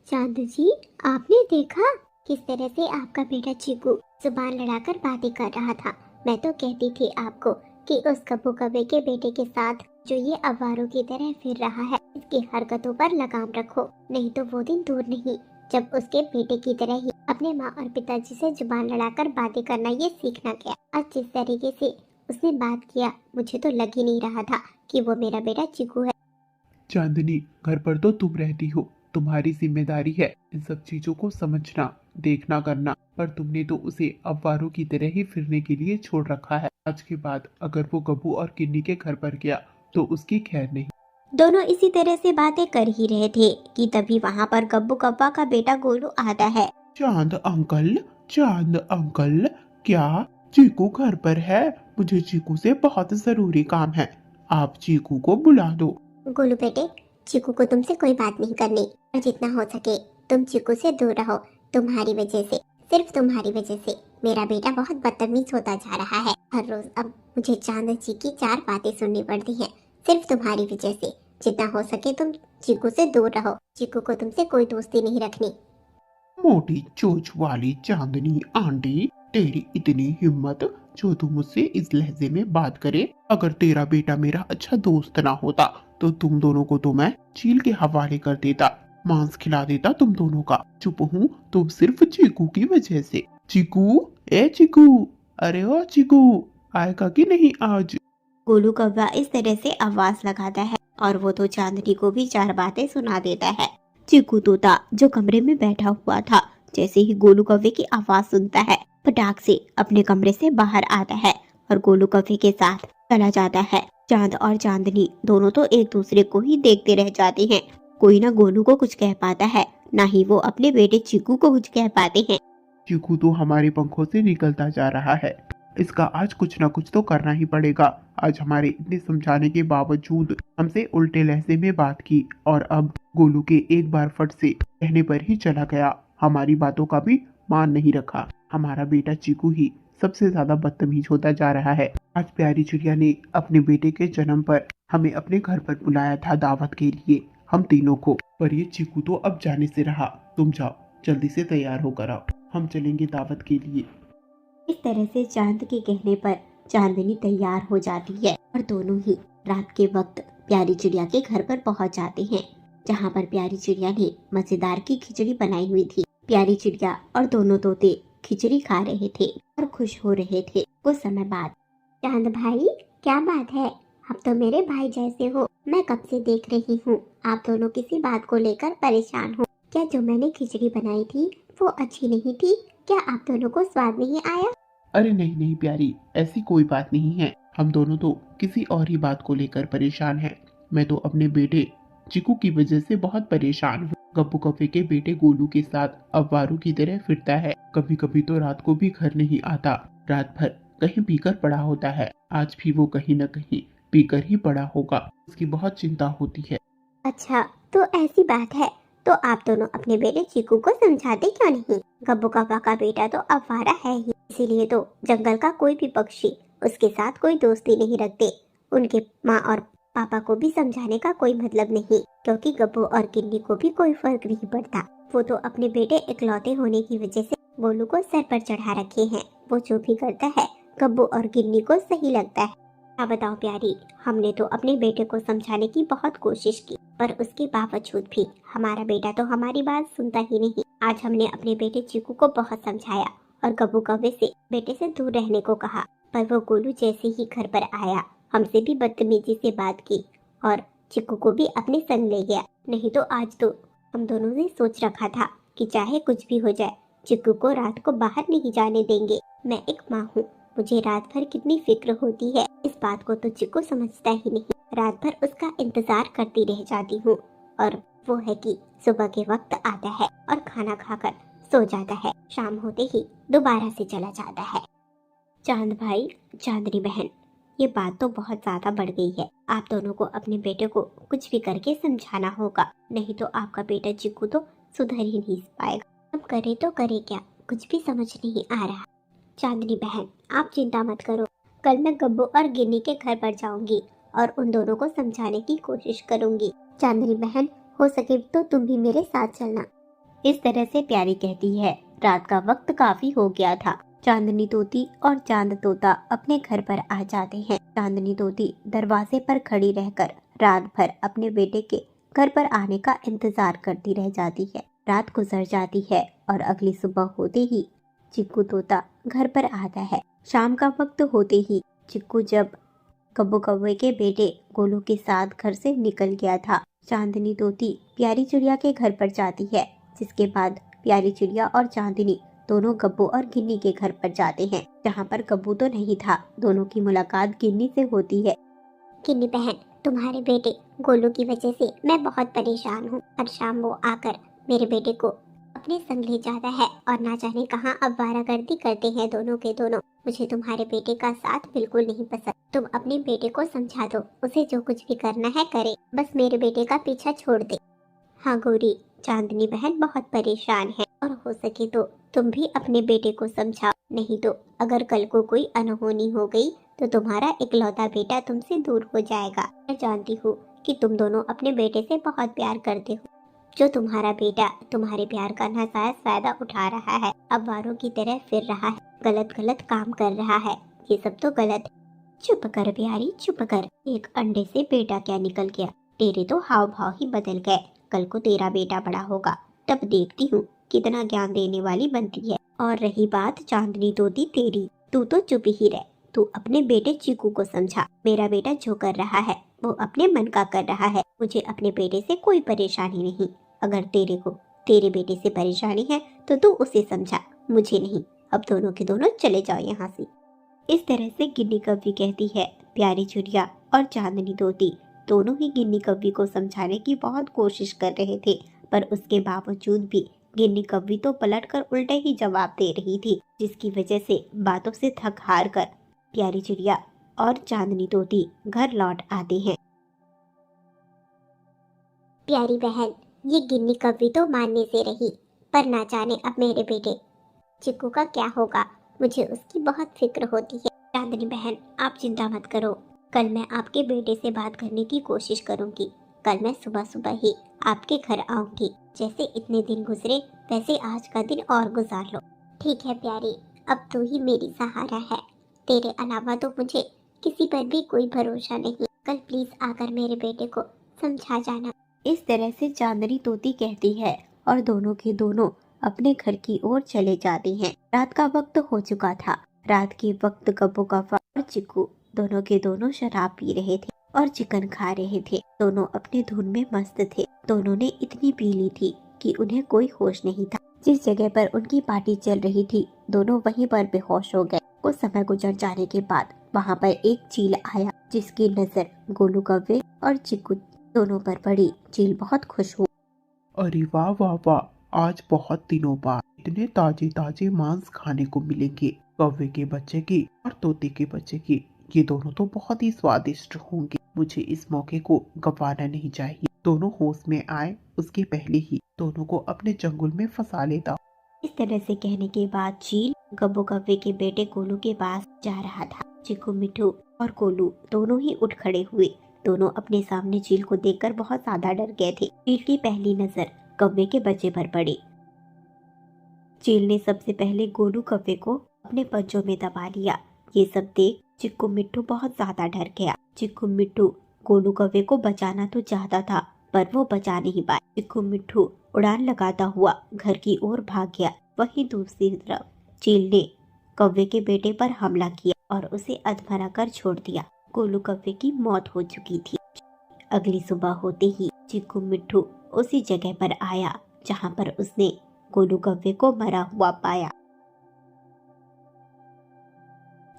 चांदू जी, आपने देखा किस तरह से आपका बेटा चीकू जुबान लड़ाकर बातें कर रहा था। मैं तो कहती थी आपको कि उस कब्बू कबे के बेटे के साथ जो ये आवारों की तरह फिर रहा है, इसकी हरकतों पर लगाम रखो, नहीं तो वो दिन दूर नहीं जब उसके बेटे की तरह ही अपने माँ और पिताजी से जुबान लड़ाकर बातें करना ये सीखना गया। आज जिस तरीके से उसने बात किया, मुझे तो लग ही नहीं रहा था कि वो मेरा बेटा चीकू है। चांदनी, घर पर तो तुम रहती हो, तुम्हारी जिम्मेदारी है इन सब चीजों को समझना, देखना करना, पर तुमने तो उसे अफवारों की तरह ही फिरने के लिए छोड़ रखा है। आज के बाद अगर वो गब्बू और किन्नी के घर पर गया तो उसकी खैर नहीं। दोनों इसी तरह से बातें कर ही रहे थे कि तभी वहाँ पर गब्बू कब्बा का बेटा गोलू आता है। चांद अंकल, चांद अंकल, क्या चीकू घर पर है? मुझे चीकू से बहुत जरूरी काम है, आप चीकू को बुला दो। गोलू बेटे, चीकू को तुमसे कोई बात नहीं करनी और जितना हो सके तुम चीकू से दूर रहो। तुम्हारी वजह से, सिर्फ तुम्हारी वजह से मेरा बेटा बहुत बदतमीज होता जा रहा है। हर रोज अब मुझे चांद जी की 4 बातें सुननी पड़ती हैं, सिर्फ तुम्हारी वजह से। जितना हो सके तुम चीकू से दूर रहो। चीकू को तुमसे कोई दोस्ती नहीं रखनी। मोटी चोंच वाली चांदनी आंटी, तेरी इतनी हिम्मत जो तू मुझसे इस लहजे में बात करे। अगर तेरा बेटा मेरा अच्छा दोस्त ना होता तो तुम दोनों को तो मैं चील के हवाले कर देता, मांस खिला देता तुम दोनों का। चुप हूँ तो सिर्फ चीकू की वजह से। चीकू, ए चीकू, अरे ओ चीकू, आएगा कि नहीं आज? गोलू कौवा इस तरह से आवाज लगाता है और वो तो चांदनी को भी 4 बातें सुना देता है। चीकू तोता जो कमरे में बैठा हुआ था, जैसे ही गोलू कौवे की आवाज सुनता है, फटाक से अपने कमरे से बाहर आता है और गोलू कौवे के साथ चला जाता है। चांद और चांदनी दोनों तो एक दूसरे को ही देखते रह जाते हैं। कोई ना गोलू को कुछ कह पाता है, ना ही वो अपने बेटे चीकू को कुछ कह पाते हैं। चीकू तो हमारे पंखों से निकलता जा रहा है, इसका आज कुछ ना कुछ तो करना ही पड़ेगा। आज हमारे इतने समझाने के बावजूद हमसे उल्टे लहजे में बात की और अब गोलू के एक बार फट से कहने पर ही चला गया। हमारी बातों का भी मान नहीं रखा। हमारा बेटा चीकू ही सबसे ज्यादा बदतमीज होता जा रहा है। आज प्यारी चिड़िया ने अपने बेटे के जन्म पर हमें अपने घर पर बुलाया था दावत के लिए, हम तीनों को, पर ये चीकू तो अब जाने से रहा। तुम जाओ, जल्दी से तैयार होकर आओ, हम चलेंगे दावत के लिए। इस तरह से चांद के कहने पर चांदनी तैयार हो जाती है और दोनों ही रात के वक्त प्यारी चिड़िया के घर पर पहुंच जाते हैं, जहां पर प्यारी चिड़िया ने मजेदार की खिचड़ी बनाई हुई थी। प्यारी चिड़िया और दोनों तोते खिचड़ी खा रहे थे और खुश हो रहे थे। कुछ समय बाद, चांद भाई, क्या बात है? आप तो मेरे भाई जैसे हो। मैं कब से देख रही हूँ आप दोनों किसी बात को लेकर परेशान हो। क्या जो मैंने खिचड़ी बनाई थी वो अच्छी नहीं थी? क्या आप दोनों को स्वाद नहीं आया? अरे नहीं नहीं प्यारी, ऐसी कोई बात नहीं है। हम दोनों तो किसी और ही बात को लेकर परेशान हैं। मैं तो अपने बेटे चिकू की वजह से बहुत परेशान हूँ। गप्पू कफे के बेटे गोलू के साथ अवारों की तरह फिरता है। कभी कभी तो रात को भी घर नहीं आता, रात भर कहीं पीकर पड़ा होता है। आज भी वो कहीं न कहीं पीकर ही पड़ा होगा, उसकी बहुत चिंता होती है। अच्छा, तो ऐसी बात है तो आप दोनों अपने बेटे चीकू को समझाते क्यों नहीं? गब्बू काका का बेटा तो आवारा है ही, इसीलिए तो जंगल का कोई भी पक्षी उसके साथ कोई दोस्ती नहीं रखते। उनके माँ और पापा को भी समझाने का कोई मतलब नहीं, क्योंकि गब्बू और गिन्नी को भी कोई फर्क नहीं पड़ता। वो तो अपने बेटे इकलौते होने की वजह से गोलू को सर पर चढ़ा रखे हैं। वो जो भी करता है गब्बू और गिन्नी को सही लगता है। हाँ बताओ प्यारी, हमने तो अपने बेटे को समझाने की बहुत कोशिश की, पर उसके बावजूद भी हमारा बेटा तो हमारी बात सुनता ही नहीं। आज हमने अपने बेटे चीकू को बहुत समझाया और गब्बू कौवे से बेटे से दूर रहने को कहा, पर वो गोलू जैसे ही घर पर आया हमसे भी बदतमीजी से बात की और चीकू को भी अपने संग ले गया। नहीं तो आज तो हम दोनों ने सोच रखा था कि चाहे कुछ भी हो जाए, चिक्कू को रात को बाहर नहीं जाने देंगे। मैं एक माँ हूँ, मुझे रात भर कितनी फिक्र होती है, इस बात को तो चिक्कू समझता ही नहीं। रात भर उसका इंतजार करती रह जाती हूँ और वो है कि सुबह के वक्त आता है और खाना खाकर सो जाता है, शाम होते ही दोबारा से चला जाता है। चांद भाई, चांदनी बहन, ये बात तो बहुत ज्यादा बढ़ गई है। आप दोनों को अपने बेटे को कुछ भी करके समझाना होगा, नहीं तो आपका बेटा चिक्कू तो सुधर ही नहीं पाएगा। अब करे तो करे क्या, कुछ भी समझ नहीं आ रहा। चांदनी बहन, आप चिंता मत करो, कल मैं गब्बू और गिन्नी के घर पर जाऊंगी और उन दोनों को समझाने की कोशिश करूंगी। चांदनी बहन, हो सके तो तुम भी मेरे साथ चलना। इस तरह से प्यारी कहती है। रात का वक्त काफी हो गया था। चांदनी तोती और चांद तोता अपने घर पर आ जाते हैं। चांदनी तोती दरवाजे पर खड़ी रहकर रात भर अपने बेटे के घर पर आने का इंतजार करती रह जाती है। रात गुजर जाती है और अगली सुबह होते ही चिक्कू तोता घर पर आता है। शाम का वक्त होते ही चिक्कू जब कब्बू कौवे के बेटे गोलू के साथ घर से निकल गया था, चांदनी तोती प्यारी चिड़िया के घर पर जाती है। जिसके बाद प्यारी चिड़िया और चांदनी दोनों गब्बू और गिन्नी के घर पर जाते हैं, जहाँ पर गब्बू तो नहीं था। दोनों की मुलाकात गिन्नी से होती है। गिन्नी बहन, तुम्हारे बेटे गोलू की वजह से मैं बहुत परेशान हूँ। हर शाम वो आकर मेरे बेटे को अपने संग ले जाता है और ना जाने कहाँ आवारागर्दी करते हैं दोनों के दोनों। मुझे तुम्हारे बेटे का साथ बिल्कुल नहीं पसंद। तुम अपने बेटे को समझा दो, उसे जो कुछ भी करना है करे, बस मेरे बेटे का पीछा छोड़ दे। हाँ गौरी, चांदनी बहन बहुत परेशान है और हो सके तो तुम भी अपने बेटे को समझाओ, नहीं तो अगर कल को कोई अनहोनी हो गई तो तुम्हारा इकलौता बेटा तुमसे दूर हो जाएगा। मैं जानती हूँ कि तुम दोनों अपने बेटे से बहुत प्यार करते हो। जो तुम्हारा बेटा तुम्हारे प्यार का नाजायज फायदा उठा रहा है, अवारों की तरह फिर रहा है, गलत गलत काम कर रहा है, ये सब तो गलत है। चुप कर प्यारी, चुप कर। एक अंडे से बेटा क्या निकल गया, तेरे तो हाव भाव ही बदल गए। कल को तेरा बेटा बड़ा होगा, तब देखती हूँ कितना ज्ञान देने वाली बनती है। और रही बात चांदनी तोती तेरी, तू तो चुप ही रह। तू अपने बेटे चीकू को समझा। मेरा बेटा जो कर रहा है वो अपने मन का कर रहा है। मुझे अपने बेटे से कोई परेशानी नहीं। अगर तेरे को तेरे बेटे से परेशानी है तो तू उसे समझा, मुझे नहीं। अब दोनों के दोनों चले जाओ यहाँ से। इस तरह से गिन्नी कव्वी कहती है। प्यारी चिड़िया और चांदनी तोती दोनों ही गिन्नी कव्वी को समझाने की बहुत कोशिश कर रहे थे, पर उसके बावजूद भी गिन्नी कव्वी तो पलटकर उल्टे ही जवाब दे रही थी, जिसकी वजह से बातों से थक हार कर प्यारी चिड़िया और चांदनी तोती घर लौट आते हैं। प्यारी बहन, ये गिन्नी कव्वी तो मानने से रही, पर ना जाने अब मेरे बेटे चिक्कू का क्या होगा। मुझे उसकी बहुत फिक्र होती है। चांदनी बहन, आप चिंता मत करो, कल मैं आपके बेटे से बात करने की कोशिश करूंगी। कल मैं सुबह सुबह ही आपके घर आऊंगी। जैसे इतने दिन गुजरे वैसे आज का दिन और गुजार लो। ठीक है प्यारी, अब तू ही मेरी सहारा है। तेरे अलावा तो मुझे किसी पर भी कोई भरोसा नहीं। कल प्लीज आकर मेरे बेटे को समझा जाना। इस तरह से चांदनी तोती कहती है और दोनों के दोनों अपने घर की ओर चले जाते हैं। रात का वक्त हो चुका था। रात के वक्त गब्बू कव्वा और चिक्कू दोनों के दोनों शराब पी रहे थे और चिकन खा रहे थे। दोनों अपने धुन में मस्त थे। दोनों ने इतनी पी ली थी कि उन्हें कोई होश नहीं था। जिस जगह पर उनकी पार्टी चल रही थी दोनों वहीं पर बेहोश हो गए। कुछ समय गुजर जाने के बाद वहाँ पर एक चील आया, जिसकी नजर गोलू कव्वे और चिक्कू दोनों पर पड़ी। चील बहुत खुश हुआ। अरे वाह वाह वाह, आज बहुत दिनों बाद इतने ताजे ताजे मांस खाने को मिलेंगे। कौवे के बच्चे की और तोते के बच्चे की, ये दोनों तो बहुत ही स्वादिष्ट होंगे। मुझे इस मौके को गंवाना नहीं चाहिए। दोनों होश में आए उसके पहले ही दोनों को अपने चंगुल में फंसा लेता। इस तरह से कहने के बाद चील गब्बू कव्वे के बेटे गोलू के पास जा रहा था। चिक्कू, मिठू और गोलू दोनों ही उठ खड़े हुए। दोनों अपने सामने चील को देखकर बहुत ज्यादा डर गए थे। चील की पहली नजर कव्वे के बच्चे पर पड़ी। चील ने सबसे पहले गोलू कव्वे को अपने पंजों में दबा लिया। ये सब देख चिक्कू मिट्ठू बहुत ज्यादा डर गया। चिक्कू मिट्ठू गोलू कव्वे को बचाना तो चाहता था, पर वो बचा नहीं पाया। चिक्कू मिट्ठू उड़ान लगाता हुआ घर की ओर भाग गया। वहीं दूसरी तरफ चील ने कव्वे के बेटे पर हमला किया और उसे अधमरा कर छोड़ दिया। गोलू कव्वे की मौत हो चुकी थी। अगली सुबह होते ही चिक्कू मिट्ठू उसी जगह पर आया जहाँ पर उसने गोलू कव्वे को मरा हुआ पाया।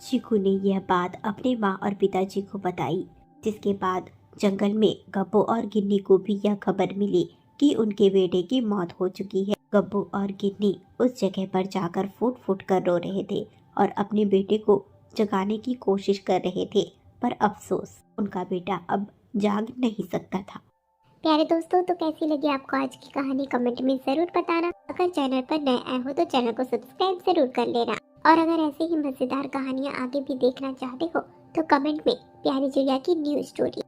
चिक्कू ने यह बात अपने माँ और पिताजी को बताई, जिसके बाद जंगल में गब्बू और गिन्नी को भी यह खबर मिली कि उनके बेटे की मौत हो चुकी है। गब्बू और गिन्नी उस जगह पर जाकर फूट फूट कर रो रहे थे और अपने बेटे को जगाने की कोशिश कर रहे थे, पर अफसोस उनका बेटा अब जाग नहीं सकता था। प्यारे दोस्तों, तो कैसी लगी आपको आज की कहानी कमेंट में जरूर बताना। अगर चैनल पर नए आए हो तो चैनल को सब्सक्राइब जरूर कर लेना। और अगर ऐसे ही मजेदार कहानियाँ आगे भी देखना चाहते हो तो कमेंट में प्यारी चिड़िया की न्यू स्टोरी